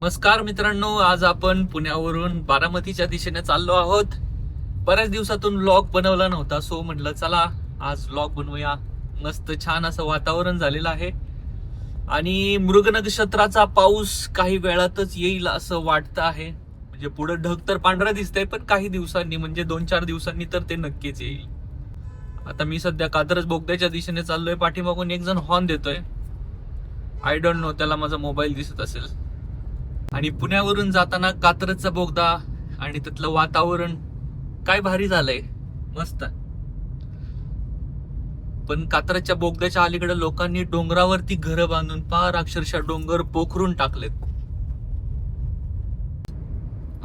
नमस्कार मित्रांनो, आज आपण पुण्यावरून बारामतीच्या दिशेने चाललो आहोत. बऱ्याच दिवसातून व्लॉग बनवला नव्हता, सो म्हटलं चला आज व्लॉग बनवूया. मस्त छान असं वातावरण झालेलं आहे आणि मृग नक्षत्राचा पाऊस काही वेळातच येईल असं वाटतं आहे. म्हणजे पुढे ढग तर पांढरा दिसतंय, पण काही दिवसांनी म्हणजे 2-4 दिवसांनी तर ते नक्कीच येईल. आता मी सध्या कात्रज बोगद्याच्या दिशेने चाललोय. पाठीमागून एक जण हॉर्न देतोय. आय डोंट नो त्याला माझा मोबाईल दिसत असेल. आणि पुण्यावरून जाताना कात्रजचा बोगदा आणि तिथलं वातावरण काय भारी झालंय, मस्त. पण कात्रजच्या बोगद्याच्या अलीकडे लोकांनी डोंगरावरती घरं बांधून पार अक्षरशः डोंगर पोखरून टाकलेत.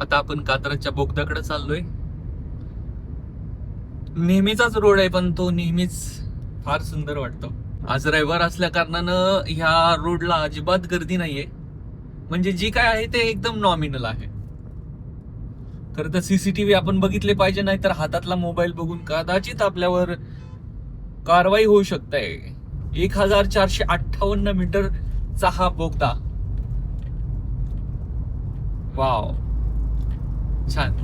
आता आपण कात्रजच्या बोगद्याकडे चाललोय. नेहमीचाच रोड आहे, पण तो नेहमीच फार सुंदर वाटतो. आज रविवार असल्या कारणानं ह्या रोडला अजिबात गर्दी नाहीये. म्हणजे जी काय आहे ते एकदम नॉमिनल आहे. खरं तर सीसीटीव्ही आपण बघितले पाहिजे, नाही तर हातातला मोबाईल बघून कदाचित आपल्यावर कारवाई होऊ शकते. 1458 मीटरचा हा बोगदा. वाव, छान.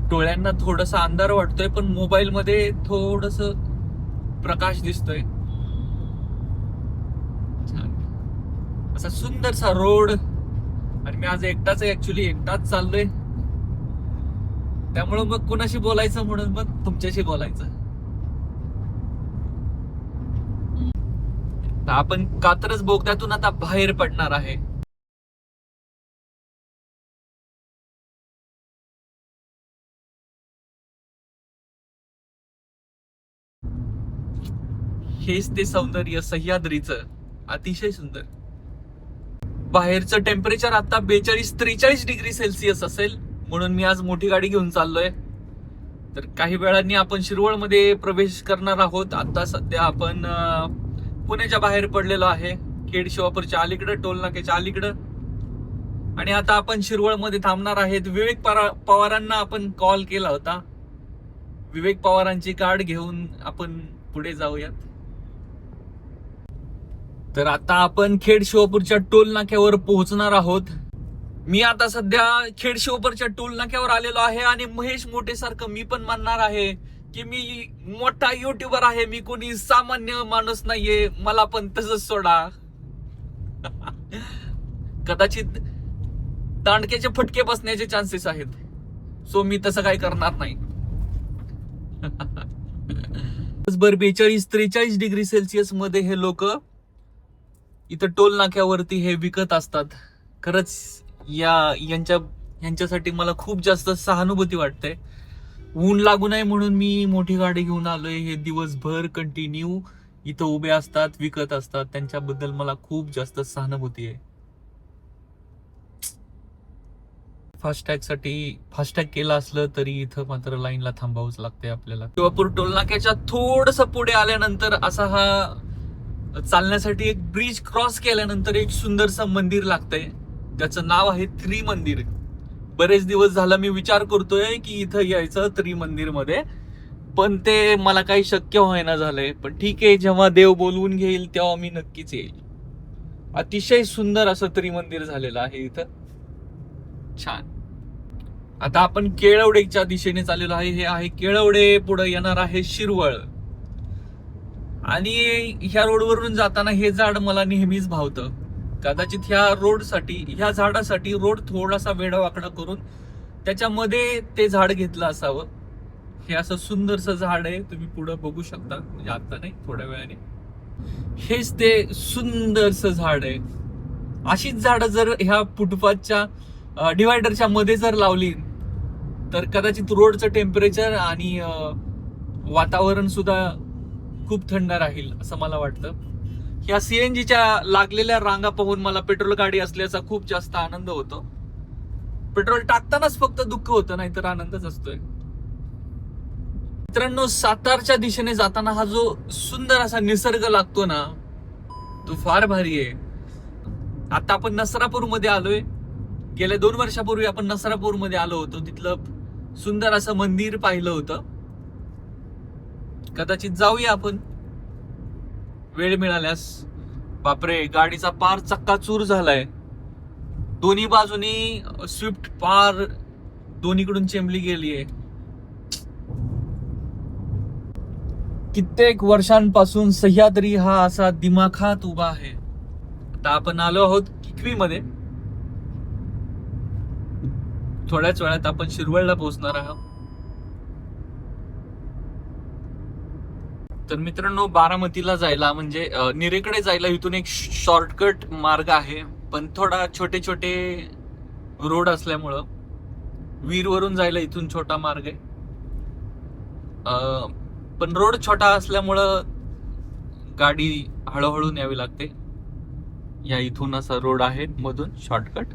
डोळ्यांना थोडासा अंधार वाटतोय, पण मोबाईल मध्ये थोडस प्रकाश दिसतोय. छान असा सुंदरसा रोड. आणि मी आज एकटाच आहे, ऍक्च्युली एकटाच चाललोय. त्यामुळं मग कुणाशी बोलायचं म्हणून मग तुमच्याशी बोलायचं. तर आपण कात्रज बोगद्यातून आता बाहेर पडणार आहे. हेच ते सौंदर्य सह्याद्रीचं, अतिशय सुंदर. बाहेरचं टेम्परेचर आता 42-43 डिग्री सेल्सिअस असेल, म्हणून मी आज मोठी गाडी घेऊन चाललोय. तर काही वेळांनी आपण शिरवळमध्ये प्रवेश करणार आहोत. आता सध्या आपण पुण्याच्या बाहेर पडलेलो आहे, खेड शिवापूरच्या अलीकडं, टोल नाक्याच्या अलीकडं. आणि आता आपण शिरवळमध्ये थांबणार आहेत. विवेक पवारांना आपण कॉल केला होता. विवेक पवारांची कार्ड घेऊन आपण पुढे जाऊयात. तर आता आपण खेड शिवापूरच्या टोल नाक्यावर पोहोचणार आहोत. मी आता सध्या खेड शिवापूरच्या टोल नाक्यावर आलेलो आहे आणि महेश मोठे सारखं मी पण म्हणणार आहे की मी मोठा युट्यूबर आहे, मी कोणी सामान्य माणूस नाहीये, मला पण तसंच सोडा. कदाचित दांडक्याचे फटके बसण्याचे चान्सेस आहेत, सो मी तसं काय करणार नाही. दिवसभर 42-43 डिग्री सेल्सिअस मध्ये हे लोक इथं टोल नाक्यावरती हे विकत असतात. खरंच यांच्यासाठी मला खूप जास्त सहानुभूती वाटते. ऊन लागू नये म्हणून मी मोठी गाडी घेऊन आलोय. हे दिवसभर कंटिन्यू इथं उभे असतात, विकत असतात. त्यांच्याबद्दल मला खूप जास्त सहानुभूती आहे. फास्टॅग केला असलं तरी इथं मात्र लाईनला थांबावंच लागतंय आपल्याला. शिवापूर टोल नाक्याच्या थोडस पुढे आल्यानंतर असा हा चालण्यासाठी एक ब्रिज क्रॉस केल्यानंतर एक सुंदरसं मंदिर लागतंय. त्याचं नाव आहे त्रिमंदिर. बरेच दिवस झाला मी विचार करतोय की इथं यायचं त्रिमंदिर मध्ये, पण ते मला काही शक्य व्हायना झालंय. पण ठीक आहे, जेव्हा देव बोलवून घेईल तेव्हा मी नक्कीच येईल. अतिशय सुंदर असं त्रिमंदिर झालेलं आहे इथं, छान. आता आपण केळवडेच्या दिशेने चाललेलो आहे. हे आहे केळवडे, पुढे येणार आहे शिरवळ. आणि ह्या रोडवरून जाताना हे झाड मला नेहमीच भावतं. कदाचित ह्या झाडासाठी रोड थोडासा वेडावाकडा करून त्याच्यामध्ये ते झाड घेतलं असावं. हे असं सुंदरसं झाड आहे, तुम्ही पुढे बघू शकता. म्हणजे आता नाही, थोड्या वेळाने. हेच ते सुंदरसं झाड आहे. अशीच झाडं जर ह्या फुटपाथच्या डिवायडरच्या मध्ये जर लावली तर कदाचित रोडचं टेम्परेचर आणि वातावरण सुद्धा खूप थंड राहील असं मला वाटतं. ह्या सीएनजीच्या लागलेल्या रांगा पाहून मला पेट्रोल गाडी असल्याचा खूप जास्त आनंद होतो. पेट्रोल टाकतानाच फक्त दुःख होतं, नाहीतर आनंदच असतोय. मित्रांनो, सातारच्या दिशेने जाताना हा जो सुंदर असा निसर्ग लागतो ना, तो फार भारी आहे. आता आपण नसरापूर मध्ये आलोय. गेल्या 2 वर्षापूर्वी आपण नसरापूर मध्ये आलो होतो. तिथलं सुंदर असं मंदिर पाहिलं होतं. कदाचित जाऊया आपण वेळ मिळाल्यास. बापरे, गाडीचा पार चक्काचूर झालाय. दोन्ही बाजूनी स्विफ्ट पार दोन्हीकडून चेंबली गेलीये. कित्येक वर्षांपासून सह्याद्री हा असा दिमाखात उभा आहे. आता आपण आलो आहोत किकवी मध्ये. थोड्याच वेळात आपण शिरवळला पोहोचणार आहोत. तर मित्रांनो, बारामतीला जायला म्हणजे निरेकडे जायला इथून एक शॉर्टकट मार्ग आहे, पण थोडा छोटे छोटे रोड असल्यामुळं वीरवरून जायला इथून छोटा मार्ग आहे. पण रोड छोटा असल्यामुळं गाडी हळूहळू न्यावी लागते. या इथून असा रोड आहे मधून शॉर्टकट,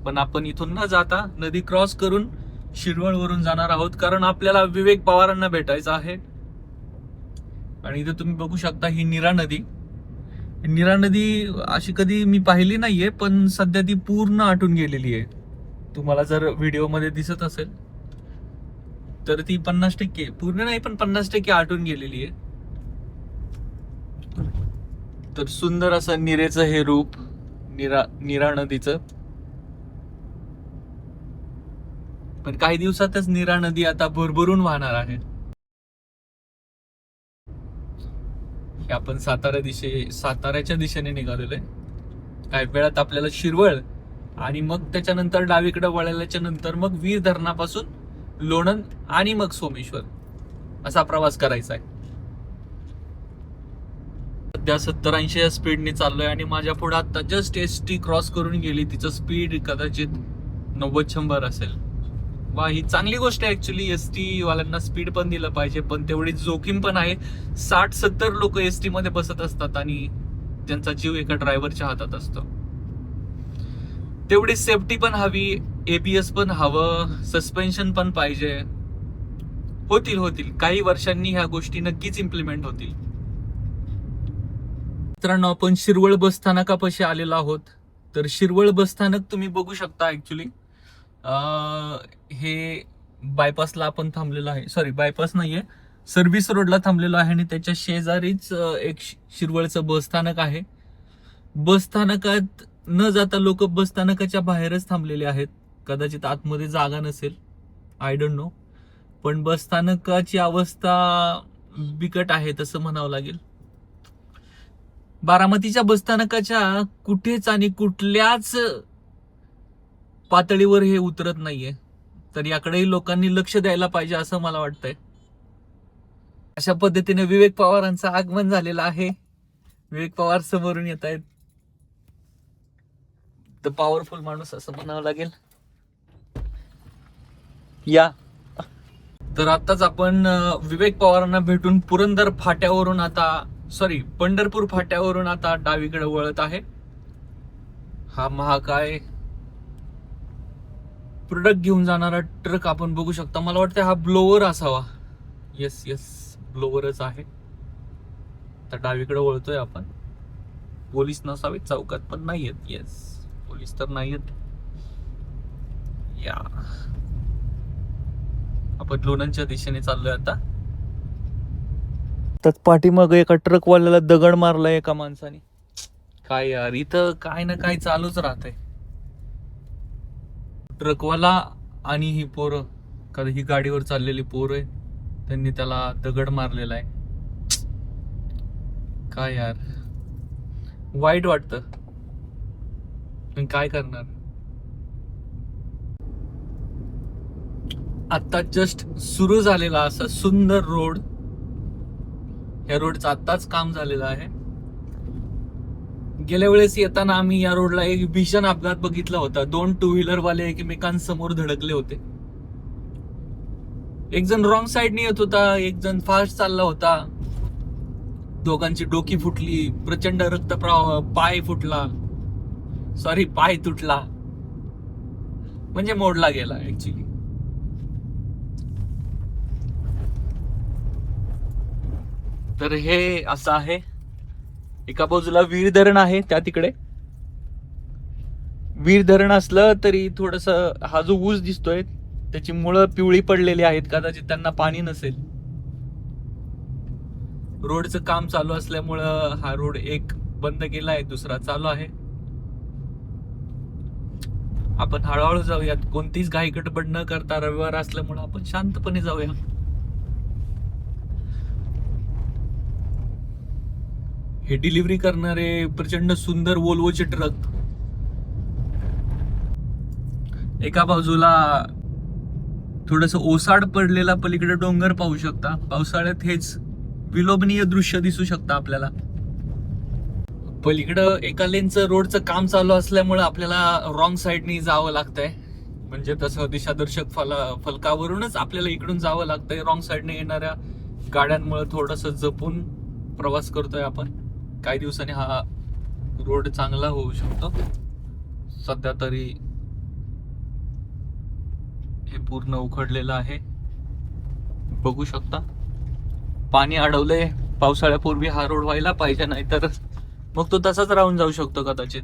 पण आपण इथून न जाता नदी क्रॉस करून शिरवळवरून जाणार आहोत, कारण आपल्याला विवेक पवारांना भेटायचं आहे. आणि इथे तुम्ही बघू शकता ही नीरा नदी. नीरा नदी अशी कधी मी पाहिली नाहीये, पण सध्या ती पूर्ण आटून गेलेली आहे. तुम्हाला जर व्हिडिओ मध्ये दिसत असेल तर ती 50% पूर्ण नाही, पण 50% आटून गेलेली आहे. तर सुंदर असं निरेचं हे रूप नीरा नदीचं. पण काही दिवसातच नीरा नदी आता भरभरून वाहणार आहे. आपण साताऱ्याच्या दिशेने निघालेलो आहे. काही वेळात आपल्याला शिरवळ आणि मग त्याच्यानंतर डावीकडे वळल्याच्या नंतर मग वीर धरणापासून लोणंद आणि मग सोमेश्वर असा प्रवास करायचा आहे. सध्या 70-80 या स्पीडने चाललोय आणि माझ्या पुढे आता जस्ट एसटी क्रॉस करून गेली. तिचं स्पीड कदाचित 90-100 असेल. वा, ही चांगली गोष्ट आहे ऍक्च्युली. एसटी वाल्यांना स्पीड पण दिलं पाहिजे, पण तेवढी जोखीम पण आहे. 60-70 लोक एसटी मध्ये बसत असतात आणि त्यांचा जीव एका ड्रायव्हरच्या हातात असतो. तेवढी सेफ्टी पण हवी, एबीएस पण हवं, सस्पेन्शन पण पाहिजे. होतील काही वर्षांनी ह्या गोष्टी नक्कीच इम्प्लिमेंट होतील. मित्रांनो, आपण शिरवळ बस स्थानकापाशी आलेलो आहोत. तर शिरवळ बस स्थानक तुम्ही बघू शकता. ऍक्च्युली हे बायपासला आपण थांबलेलो आहे. सॉरी, बायपास नाहीये, सर्व्हिस रोडला थांबलेलो आहे आणि त्याच्या शेजारीच एक शिरवळचं बस स्थानक आहे. बस स्थानकात न जाता लोक बस स्थानकाच्या बाहेरच थांबलेले आहेत. कदाचित आतमध्ये जागा नसेल, आय डोंट नो. पण बस स्थानकाची अवस्था बिकट आहे तसं म्हणावं लागेल. बारामतीच्या बस स्थानकाच्या कुठेच आणि कुठल्याच पातळीवर हे उतरत नाहीये. तर याकडेही लोकांनी लक्ष द्यायला पाहिजे असं मला वाटतंय. अशा पद्धतीने विवेक पवारांचं आगमन झालेलं आहे. विवेक पवार समोरून येत आहेत. द पॉवरफुल माणूस असं म्हणावं लागेल. या तर आताच आपण विवेक पवारांना भेटून पुरंदर फाट्यावरून पंढरपूर फाट्यावरून आता डावीकडे वळत आहे. हा महाकाय प्रोडक्ट घेऊन जाणारा ट्रक आपण बघू शकता. मला वाटतं हा ब्लोवर असावा. येस ब्लोवरच आहे. तर डावीकडे वळतोय आपण. पोलीस नसावेत चौकात, पण नाहीयेत. येस, पोलीस तर नाहीयेत. या आपण लोणंदच्या दिशेने चाललोय आता. तर पाठीमाग एका ट्रकवाल्याला दगड मारलाय एका माणसाने. काय यार, इथं काय ना काय चालूच राहतंय. ट्रकवाला आणि ही पोरं, कारण ही गाडीवर चाललेली पोरं आहे, त्यांनी त्याला दगड मारलेला आहे. काय यार, वाईट वाटतं, पण काय करणार. आता जस्ट सुरू झालेला असा सुंदर रोड. या रोडचं आत्ताच काम झालेलं आहे. गेल्या वेळेस येताना आम्ही या रोडला एक भीषण अपघात बघितला होता. 2 टू व्हीलर वाले एकमेकांसमोर धडकले होते. एक जण रॉंग साइडने येत होता, एक जण फास्ट चालला होता. दोघांची डोकी फुटली, प्रचंड रक्तप्रवाह, पाय तुटला, म्हणजे मोडला गेला ऍक्च्युली. तर हे असं आहे. एका बाजूला वीर धरण आहे, त्या तिकडे वीर धरण असलं तरी थोडस हा जो ऊस दिसतोय त्याची मुळं पिवळी पडलेली आहेत, कदाचित त्यांना पाणी नसेल. रोडचं काम चालू असल्यामुळं हा रोड एक बंद केलाय, दुसरा चालू आहे. आपण हळूहळू जाऊयात, कोणतीच घाई गडबड न करता. रविवार असल्यामुळे आपण शांतपणे जाऊया. हे डिलिव्हरी करणारे प्रचंड सुंदर वोल्वोचे ट्रक. एका बाजूला थोडस ओसाड पडलेला पलीकडे डोंगर पाहू शकता. पावसाळ्यात हेच विलोभनीय दृश्य दिसू शकता आपल्याला. पलीकडं एका लेनचं रोडचं काम चालू असल्यामुळे आपल्याला रॉंग साईडनी जावं लागतंय. म्हणजे तसं दिशादर्शक फलकावरूनच आपल्याला इकडून जावं लागतंय. रॉंग साईडने येणाऱ्या गाड्यांमुळे थोडस जपून प्रवास करतोय आपण. काही दिवसांनी हा रोड चांगला होऊ शकतो. सध्या तरी हे पूर्ण उखडलेलं आहे, बघू शकता. पाणी अडवलंय. पावसाळ्यापूर्वी हा रोड व्हायला पाहिजे, नाही तर मग तो तसाच राहून जाऊ शकतो कदाचित.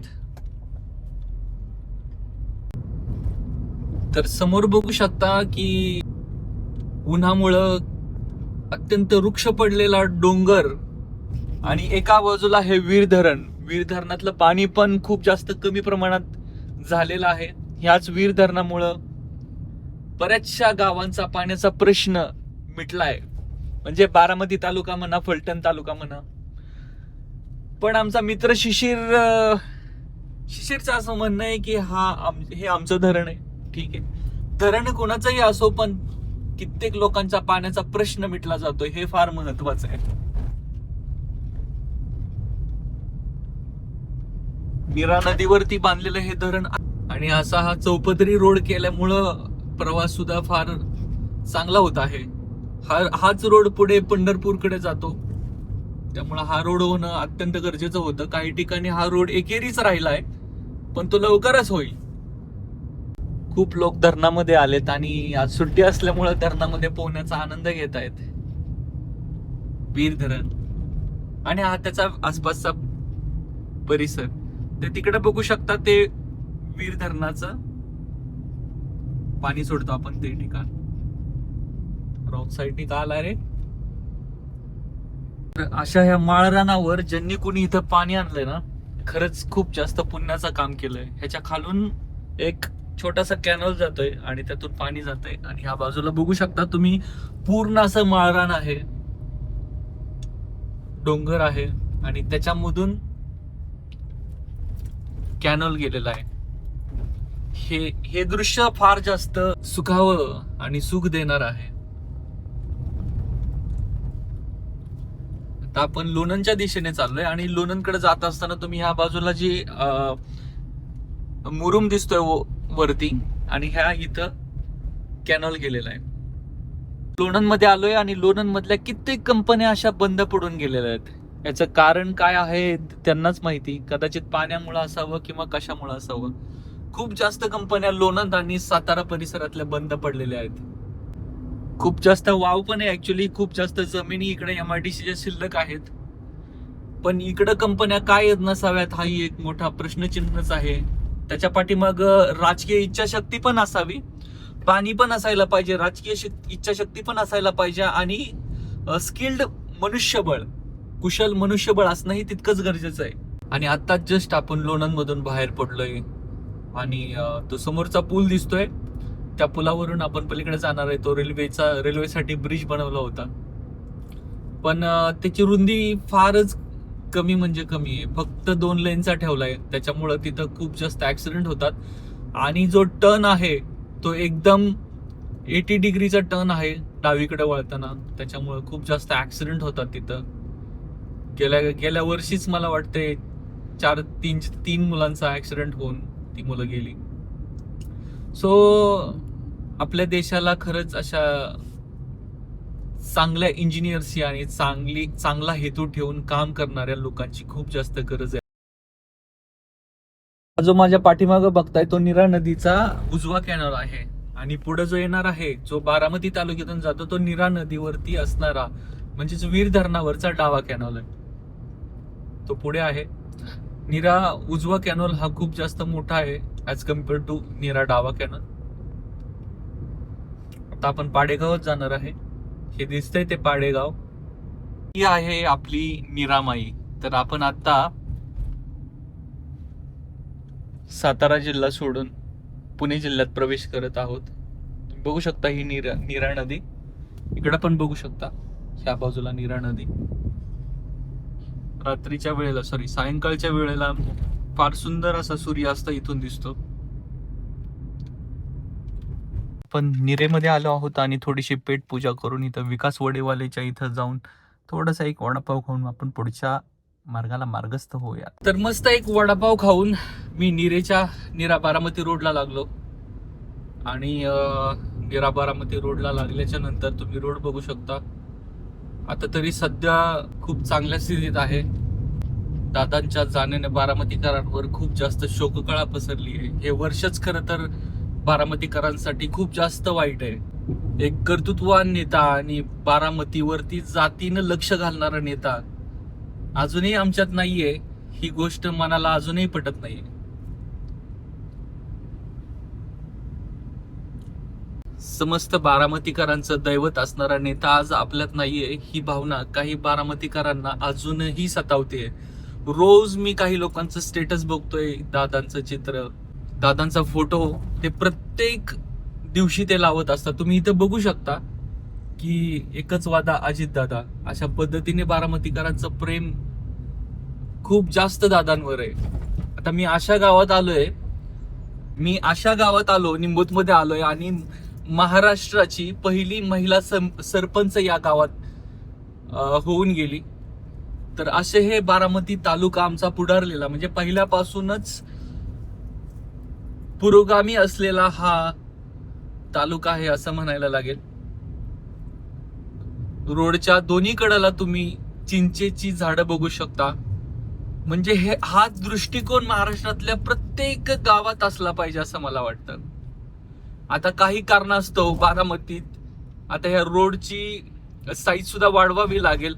तर समोर बघू शकता की उन्हामुळं अत्यंत वृक्ष पडलेला डोंगर आणि एका बाजूला हे वीर धरण. वीर धरणातलं पाणी पण खूप जास्त कमी प्रमाणात झालेलं आहे. ह्याच वीर धरणामुळं बऱ्याचशा गावांचा पाण्याचा प्रश्न मिटलाय. म्हणजे बारामती तालुका म्हणा, फलटण तालुका म्हणा. पण आमचा मित्र शिशिरचं असं म्हणणं आहे की हे आमचं धरण आहे. ठीक आहे, धरण कोणाचंही असो, पण कित्येक लोकांचा पाण्याचा प्रश्न मिटला जातोय, हे फार महत्वाचं आहे. नीरा नदीवरती बांधलेलं हे धरण आणि असा हा चौपदरी रोड केल्यामुळं प्रवास सुद्धा फार चांगला होत आहे. हाच रोड पुढे पंढरपूरकडे जातो, त्यामुळे हा रोड होणं अत्यंत गरजेचं होतं. काही ठिकाणी हा रोड एकेरीच राहिलाय, पण तो लवकरच होईल. खूप लोक धरणामध्ये आलेत आणि आज सुट्टी असल्यामुळे धरणामध्ये पोहण्याचा आनंद घेत आहेत. वीर धरण आणि हा त्याचा आसपासचा परिसर, ते तिकडे बघू शकता. ते वीर धरणाचं पाणी सोडतो आपण ते ठिकाण. रॉंग साईडनी का आला रे? अशा ह्या माळरानावर ज्यांनी कुणी इथं पाणी आणलंय ना, खरंच खूप जास्त पुण्याचं काम केलंय. ह्याच्या खालून एक छोटासा कॅनल जातोय आणि त्यातून पाणी जातंय. आणि ह्या बाजूला बघू शकता तुम्ही, पूर्ण असं माळरान आहे, डोंगर आहे आणि त्याच्यामधून कॅनल गेलेला आहे. हे दृश्य फार जास्त सुखावं आणि सुख देणार आहे. आता आपण लोणंदच्या दिशेने चाललोय आणि लोणंदकडे जात असताना तुम्ही ह्या बाजूला जी मुरुम दिसतोय वरती, आणि ह्या इथं कॅनल गेलेला आहे. लोणंदमध्ये आलोय आणि लोणंद मधल्या कित्येक कंपन्या अशा बंद पडून गेलेल्या आहेत. याचं कारण काय आहे त्यांनाच माहिती. कदाचित पाण्यामुळे असावं किंवा कशामुळे असावं. खूप जास्त कंपन्या लोणंद आणि सातारा परिसरातल्या बंद पडलेल्या आहेत. खूप जास्त वाव पण आहे ऍक्च्युली. खूप जास्त जमिनी इकडे MIDCच्या शिल्लक आहेत, पण इकडे कंपन्या काय येत नसाव्यात हाही एक मोठा प्रश्नचिन्हच आहे. त्याच्या पाठीमाग राजकीय इच्छाशक्ती पण असावी, पाणी पण असायला पाहिजे, राजकीय इच्छाशक्ती पण असायला पाहिजे आणि स्किल्ड मनुष्यबळ, कुशल मनुष्यबळ असणंही तितकंच गरजेचं आहे. आणि आता जस्ट आपण लोणंद मधून बाहेर पडलोय आणि तो समोरचा पूल दिसतोय, त्या पुलावरून आपण पलीकडे जाणार आहे. तो रेल्वेसाठी ब्रिज बनवला होता, पण त्याची रुंदी फारच कमी, म्हणजे कमी आहे. फक्त 2 लेनचा ठेवलाय, त्याच्यामुळं तिथं खूप जास्त ऍक्सिडेंट होतात. आणि जो टर्न आहे तो एकदम 80 डिग्रीचा टर्न आहे डावीकडे वळताना, त्याच्यामुळे खूप जास्त ऍक्सिडेंट होतात तिथं. गेल्या वर्षीच मला वाटते 3 मुलांचा ऍक्सिडेंट होऊन ती मुलं गेली. सो आपल्या देशाला खरंच अशा चांगल्या इंजिनियर्सची आणि चांगला हेतू ठेवून काम करणाऱ्या लोकांची खूप जास्त गरज आहे. जो माझ्या पाठीमागं बघताय तो नीरा नदीचा उजवा कॅनल आहे आणि पुढे जो येणार आहे, जो बारामती तालुक्यातून जातो, तो नीरा नदीवरती असणारा म्हणजेच वीर धरणावरचा डावा कॅनल आहे, तो पुढे आहे. नीरा उजवा कॅनल हा खूप जास्त मोठा आहे ऍज कम्पेअर टू नीरा डावा कॅनल. आता आपण पाडेगावात जाणार आहे. हे दिसतंय ते पाडेगाव. ही आहे आपली नीरामाई. तर आपण आता सातारा जिल्हा सोडून पुणे जिल्ह्यात प्रवेश करत आहोत. तुम्ही बघू शकता ही नीरा नदी, इकडं पण बघू शकता ह्या बाजूला नीरा नदी. रात्रीच्या वेळेला सायंकाळच्या वेळेला फार सुंदर असा सूर्यास्त इथून दिसतो. पण निरेमध्ये आलो आहोत आणि थोडीशी पेट पूजा करून इथं विकास वडेवालेच्या इथं जाऊन थोडासा एक वडापाव खाऊन आपण पुढच्या मार्गाला मार्गस्थ होऊया. तर मस्त एक वडापाव खाऊन मी नीरा बारामती रोडला लागलो. आणि नीरा बारामती रोडला लागल्याच्या नंतर तुम्ही रोड बघू शकता. आता तरी सध्या खूप चांगल्या स्थितीत आहे. दादांच्या जाण्याने बारामतीकरांवर खूप जास्त शोककळा पसरली आहे. हे वर्षच खरं तर बारामतीकरांसाठी खूप जास्त वाईट आहे. एक कर्तृत्ववान नेता आणि बारामतीवरती जातीनं लक्ष घालणारा नेता अजूनही आमच्यात नाहीये. ही गोष्ट मनाला अजूनही पटत नाहीये. समस्त बारामतीकरांचं दैवत असणारा नेता आज आपल्यात नाहीये, ही भावना काही बारामतीकरांना अजूनही सतावते. रोज मी काही लोकांचं स्टेटस बघतोय, दादांचं चित्र, दादांचा फोटो, ते प्रत्येक दिवशी ते लावत असतात. तुम्ही इथं बघू शकता की एकच वादा अजित दादा, अशा पद्धतीने बारामतीकरांचं प्रेम खूप जास्त दादांवर आहे. आता मी अशा गावात आलो, निंबूत मध्ये आलोय आणि महाराष्ट्राची पहिली महिला सरपंच या गावात होऊन गेली. तर असे हे बारामती तालुका आमचा पुढारलेला, म्हणजे पहिल्यापासूनच पुरोगामी असलेला हा तालुका आहे असं म्हणायला लागेल. रोडच्या दोन्ही कडेला तुम्ही चिंचेची झाडं बघू शकता. म्हणजे हा दृष्टिकोन महाराष्ट्रातल्या प्रत्येक गावात असला पाहिजे असं मला वाटतं. आता काही कारणास्तव बारामतीत आता ह्या रोडची साईज सुद्धा वाढवावी लागेल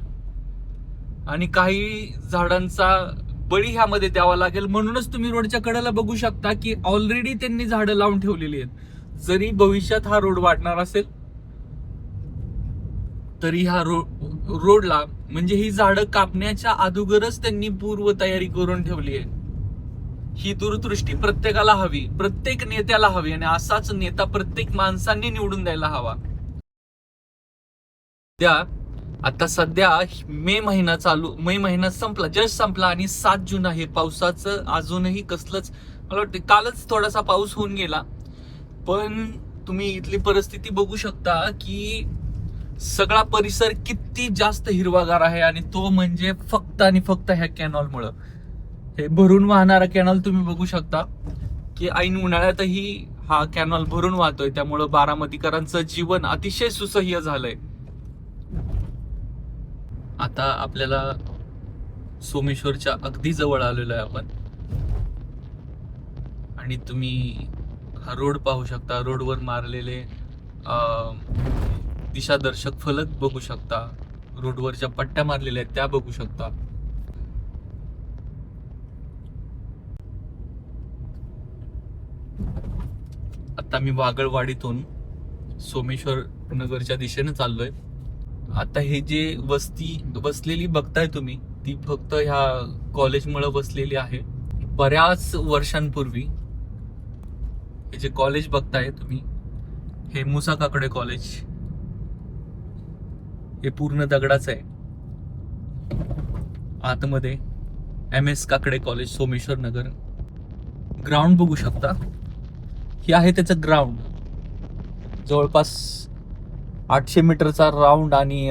आणि काही झाडांचा बळी ह्यामध्ये द्यावा लागेल. म्हणूनच तुम्ही रोडच्या कडेला बघू शकता की ऑलरेडी त्यांनी झाडं लावून ठेवलेली आहेत. जरी भविष्यात हा रोड वाढणार असेल तरी ह्या रोडला म्हणजे ही झाडं कापण्याच्या अगोदरच त्यांनी पूर्व तयारी करून ठेवली आहे. ही दूरदृष्टी प्रत्येकाला हवी, प्रत्येक नेत्याला हवी आणि असाच नेता प्रत्येक माणसांनी निवडून द्यायला हवा. आता सध्या मे महिना संपला, जस्ट संपला आणि 7 जून आहे. पावसाचं अजूनही कसलंच, मला वाटतं कालच थोडासा पाऊस होऊन गेला. पण तुम्ही इथली परिस्थिती बघू शकता की सगळा परिसर किती जास्त हिरवागार आहे आणि तो म्हणजे फक्त आणि फक्त ह्या कॅनॉलमुळं. हे भरून वाहणारा कॅनॉल तुम्ही बघू शकता की ऐन उन्हाळ्यातही हा कॅनॉल भरून वाहतोय. त्यामुळं बारामतीकरांचं जीवन अतिशय सुसह्य झालंय. आता आपल्याला सोमेश्वरच्या अगदी जवळ आलेलो आहे आपण आणि तुम्ही हा रोड पाहू शकता. रोडवर मारलेले दिशादर्शक फलक बघू शकता. रोडवर ज्या पट्ट्या मारलेल्या आहेत त्या बघू शकता. आता मी वागळवाडीतून सोमेश्वर नगरच्या दिशेने चाललोय. आता हे जे वस्ती बसलेली बघताय तुम्ही, ती फक्त ह्या कॉलेजमुळे बसलेली आहे. बऱ्याच वर्षांपूर्वी हे जे कॉलेज बघताय तुम्ही, हे मुसा काकडे कॉलेज, हे पूर्ण दगडाचं आहे. आतमध्ये MS काकडे कॉलेज सोमेश्वर नगर. ग्राउंड बघू शकता, हे आहे त्याचं ग्राउंड. जवळपास 800 मीटरचा राऊंड आणि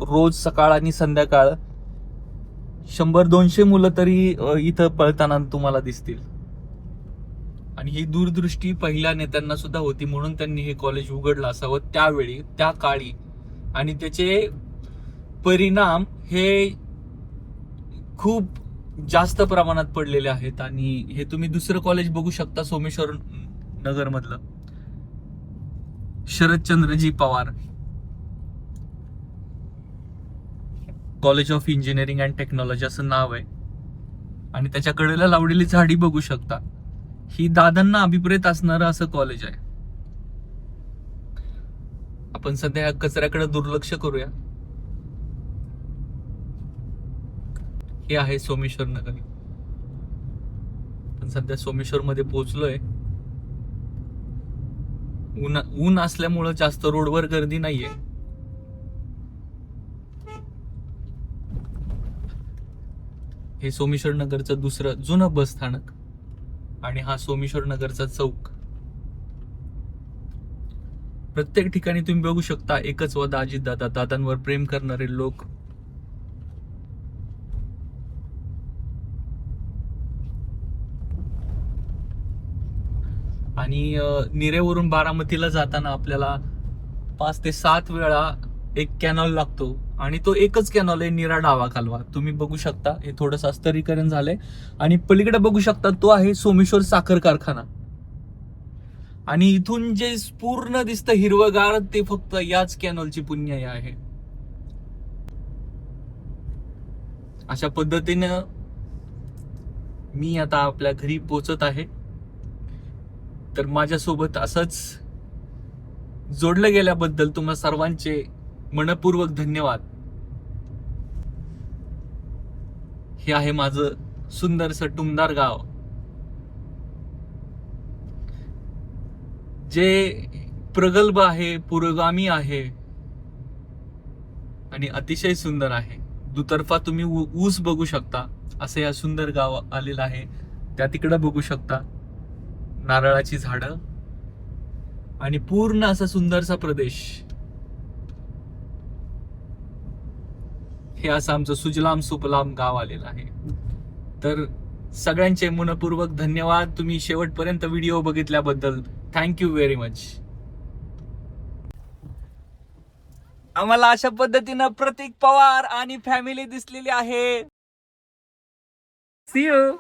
रोज सकाळ आणि संध्याकाळ 100-200 मुलं तरी इथं पळताना तुम्हाला दिसतील. आणि ही दूरदृष्टी पहिल्या नेत्यांना सुद्धा होती, म्हणून त्यांनी हे कॉलेज उघडलं असावं त्यावेळी, त्या काळी. आणि त्याचे परिणाम हे खूप जास्त प्रमाणात पडलेले आहेत. आणि हे तुम्ही दुसरं कॉलेज बघू शकता सोमेश्वर नगर मधलं, Sharadchandraji Pawar college of engineering and technology असं नाव आहे. आणि त्याच्या कडेला लावलेली झाडी बघू शकता. ही दादांना अभिप्रेत असणारं असं कॉलेज आहे. आपण सध्या या कचऱ्याकडे दुर्लक्ष करूया. हे आहे सोमेश्वर नगर. आपण सध्या सोमेश्वर मध्ये पोहोचलोय. ऊन असल्यामुळं जास्त रोडवर गर्दी नाहीये. हे सोमेश्वर नगरचं दुसरं जुनं बस स्थानक आणि हा सोमेश्वर नगरचा चौक. प्रत्येक ठिकाणी तुम्ही बघू शकता एकच वादा, अजितदादा, दादांवर प्रेम करणारे लोक. आणि निरेवरून बारामतीला जाताना आपल्याला 5 ते 7 वेळा एक कॅनॉल लागतो आणि तो एकच कॅनॉल आहे, नीरा डावा कालवा. तुम्ही बघू शकता हे थोडंसं अस्तरीकरण झालंय. आणि पलीकडे बघू शकता तो आहे सोमेश्वर साखर कारखाना. आणि इथून जे पूर्ण दिसतं हिरवगार ते फक्त याच कॅनॉलची पुण्याई आहे. अशा पद्धतीनं मी आता आपल्या घरी पोहोचत आहे. तर माझ्यासोबत असंच जोडलं गेल्याबद्दल तुम्हा सर्वांचे मनपूर्वक धन्यवाद. हे आहे माझं सुंदरसं टुमदार गाव, जे प्रगल्भ आहे, पुरोगामी आहे आणि अतिशय सुंदर आहे. दुतर्फा तुम्ही ऊस बघू शकता. असं या सुंदर गाव आलेलं आहे. त्या तिकडं बघू शकता नारळाची झाडं आणि पूर्ण असा सुंदरसा प्रदेश. हे असं आमचं सुजलाम सुफलाम गाव आलेलं आहे. तर सगळ्यांचे मनपूर्वक धन्यवाद. तुम्ही शेवटपर्यंत व्हिडिओ बघितल्याबद्दल थँक्यू व्हेरी मच. आम्हाला अशा पद्धतीनं प्रतीक पवार आणि फॅमिली दिसलेली आहे. See you.